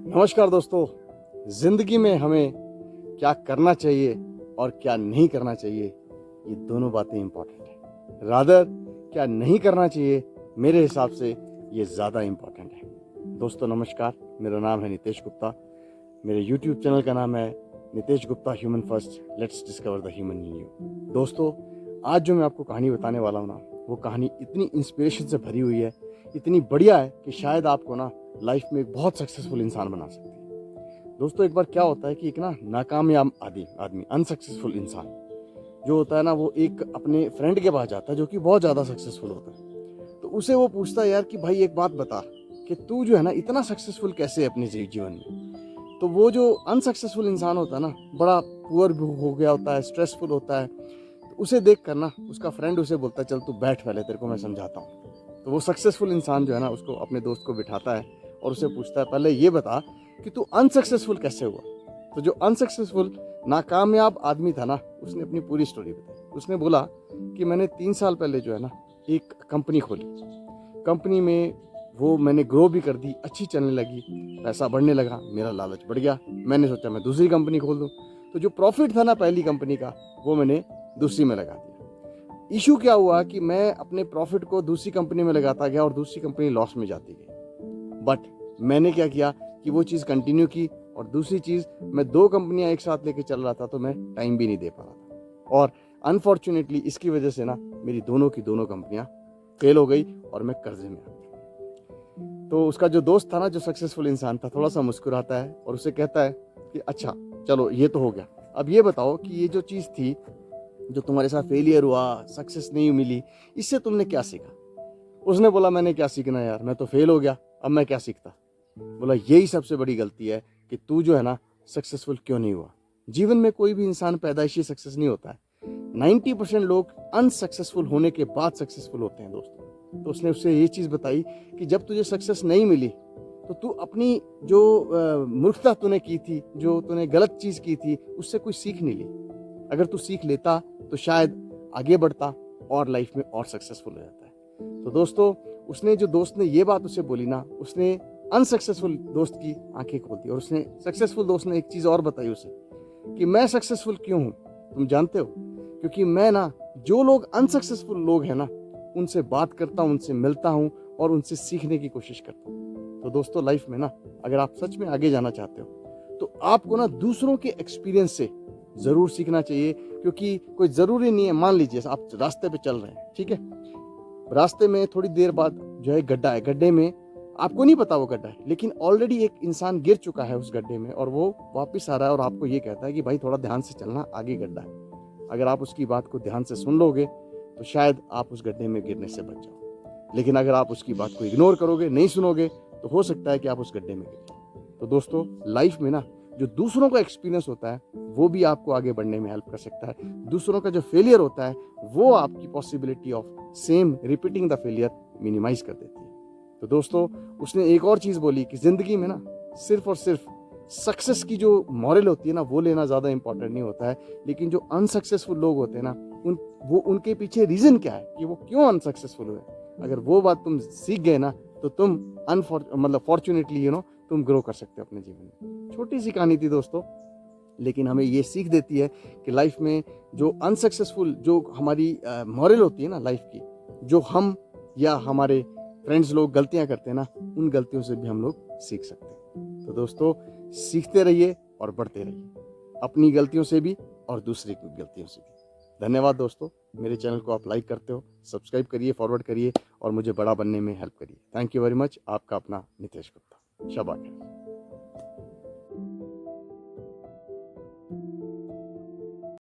नमस्कार दोस्तों। ज़िंदगी में हमें क्या करना चाहिए और क्या नहीं करना चाहिए, ये दोनों बातें इम्पॉर्टेंट हैं। रादर क्या नहीं करना चाहिए, मेरे हिसाब से ये ज़्यादा इम्पॉर्टेंट है। दोस्तों नमस्कार, मेरा नाम है नितेश गुप्ता। मेरे यूट्यूब चैनल का नाम है Nitesh Gupta human first, let's discover the human in you. दोस्तों आज जो मैं आपको कहानी बताने वाला हूँ ना, वो कहानी इतनी इंस्पिरेशन से भरी हुई है, इतनी बढ़िया है कि शायद आपको ना लाइफ में एक बहुत सक्सेसफुल इंसान बना सकती है। दोस्तों एक बार क्या होता है कि एक ना नाकामयाब आदमी अनसक्सेसफुल इंसान जो होता है ना, वो एक अपने फ्रेंड के पास जाता है जो कि बहुत ज़्यादा सक्सेसफुल होता है। तो उसे वो पूछता है, यार कि भाई एक बात बता कि तू जो है ना इतना सक्सेसफुल कैसे है अपने जीवन में। तो वो जो अनसक्सेसफुल इंसान होता है ना, बड़ा पुअर हो गया होता है, स्ट्रेसफुल होता है। तो उसे देख कर ना उसका फ्रेंड उसे बोलता है, चल तू बैठ, पहले तेरे को मैं समझाता हूँ। तो वो सक्सेसफुल इंसान जो है ना उसको अपने दोस्त को बिठाता है और उसे पूछता है, पहले ये बता कि तू अनसक्सेसफुल कैसे हुआ। तो जो अनसक्सेसफुल नाकामयाब आदमी था ना, उसने अपनी पूरी स्टोरी बताई। उसने बोला कि मैंने 3 साल पहले जो है ना एक कंपनी खोली। कंपनी में वो मैंने ग्रो भी कर दी, अच्छी चलने लगी, पैसा बढ़ने लगा, मेरा लालच बढ़ गया। मैंने सोचा मैं दूसरी कंपनी खोल दूँ। तो जो प्रॉफिट था ना पहली कंपनी का, वो मैंने दूसरी में लगा दिया। इशू क्या हुआ कि मैं अपने प्रॉफिट को दूसरी कंपनी में लगाता गया और दूसरी कंपनी लॉस में जाती गई। बट मैंने क्या किया कि वो चीज़ कंटिन्यू की, और दूसरी चीज़, मैं 2 कंपनियां एक साथ लेके चल रहा था तो मैं टाइम भी नहीं दे पा रहा था। और अनफॉर्चुनेटली इसकी वजह से ना मेरी दोनों की दोनों कंपनियां फेल हो गई और मैं कर्जे में आ गया। तो उसका जो दोस्त था ना, जो सक्सेसफुल इंसान था, थोड़ा सा मुस्कुराता है और उसे कहता है कि अच्छा चलो ये तो हो गया, अब ये बताओ कि ये जो चीज़ थी, जो तुम्हारे साथ फेलियर हुआ, सक्सेस नहीं मिली, इससे तुमने क्या सीखा। उसने बोला, मैंने क्या सीखना यार, मैं तो फेल हो गया, अब मैं क्या सीखता। बोला, यही सबसे बड़ी गलती है कि तू जो है ना सक्सेसफुल क्यों नहीं हुआ। जीवन में कोई भी इंसान पैदाइशी सक्सेस नहीं होता है। 90% लोग अनसक्सेसफुल होने के बाद सक्सेसफुल होते हैं दोस्तों। तो उसने उससे ये चीज़ बताई कि जब तुझे सक्सेस नहीं मिली तो तू अपनी जो मूर्खता तूने की थी, जो तूने गलत चीज़ की थी, उससे कोई सीख नहीं ली। अगर तू सीख लेता तो शायद आगे बढ़ता और लाइफ में और सक्सेसफुल हो जाता है। तो दोस्तों उसने, जो दोस्त ने ये बात उसे बोली ना, उसने अनसक्सेसफुल दोस्त की आंखें खोल दी। और उसने, सक्सेसफुल दोस्त ने एक चीज़ और बताई उसे कि मैं सक्सेसफुल क्यों हूँ, तुम जानते हो, क्योंकि मैं ना जो लोग अनसक्सेसफुल लोग हैं ना, उनसे बात करता हूँ, उनसे मिलता हूँ और उनसे सीखने की कोशिश करता हूँ। तो दोस्तों लाइफ में ना अगर आप सच में आगे जाना चाहते हो तो आपको ना दूसरों के एक्सपीरियंस से ज़रूर सीखना चाहिए। क्योंकि कोई ज़रूरी नहीं है, मान लीजिए आप रास्ते पे चल रहे हैं, ठीक है, रास्ते में थोड़ी देर बाद जो है गड्ढा है, गड्ढे में आपको नहीं पता वो गड्ढा है, लेकिन ऑलरेडी एक इंसान गिर चुका है उस गड्ढे में और वो वापस आ रहा है और आपको ये कहता है कि भाई थोड़ा ध्यान से चलना, आगे गड्ढा है। अगर आप उसकी बात को ध्यान से सुन लोगे तो शायद आप उस गड्ढे में गिरने से बच जाओ। लेकिन अगर आप उसकी बात को इग्नोर करोगे, नहीं सुनोगे, तो हो सकता है कि आप उस गड्ढे में गिर जाओ। तो दोस्तों लाइफ में ना जो दूसरों का एक्सपीरियंस होता है वो भी आपको आगे बढ़ने में हेल्प कर सकता है। दूसरों का जो फेलियर होता है वो आपकी possibility of same repeating the failure minimize कर देती है। तो दोस्तों उसने एक और चीज़ बोली कि ज़िंदगी में ना सिर्फ और सिर्फ सक्सेस की जो मॉरल होती है ना, वो लेना ज़्यादा इंपॉर्टेंट नहीं होता है, लेकिन जो अनसक्सेसफुल लोग होते हैं ना, उनके पीछे रीज़न क्या है कि वो क्यों अनसक्सेसफुल हुए। अगर वो बात तुम सीख गए ना तो तुम फॉर्चुनेटली तुम ग्रो कर सकते हो अपने जीवन में। छोटी सी कहानी थी दोस्तों, लेकिन हमें ये सीख देती है कि लाइफ में जो अनसक्सेसफुल, जो हमारी मॉरल होती है ना लाइफ की, जो हम या हमारे फ्रेंड्स लोग गलतियां करते हैं ना, उन गलतियों से भी हम लोग सीख सकते हैं। तो दोस्तों सीखते रहिए और बढ़ते रहिए, अपनी गलतियों से भी और दूसरे की गलतियों से भी। धन्यवाद दोस्तों, मेरे चैनल को आप लाइक करते हो, सब्सक्राइब करिए, फॉरवर्ड करिए और मुझे बड़ा बनने में हेल्प करिए। Thank you very much. आपका अपना नितेश गुप्ता। शाबाश।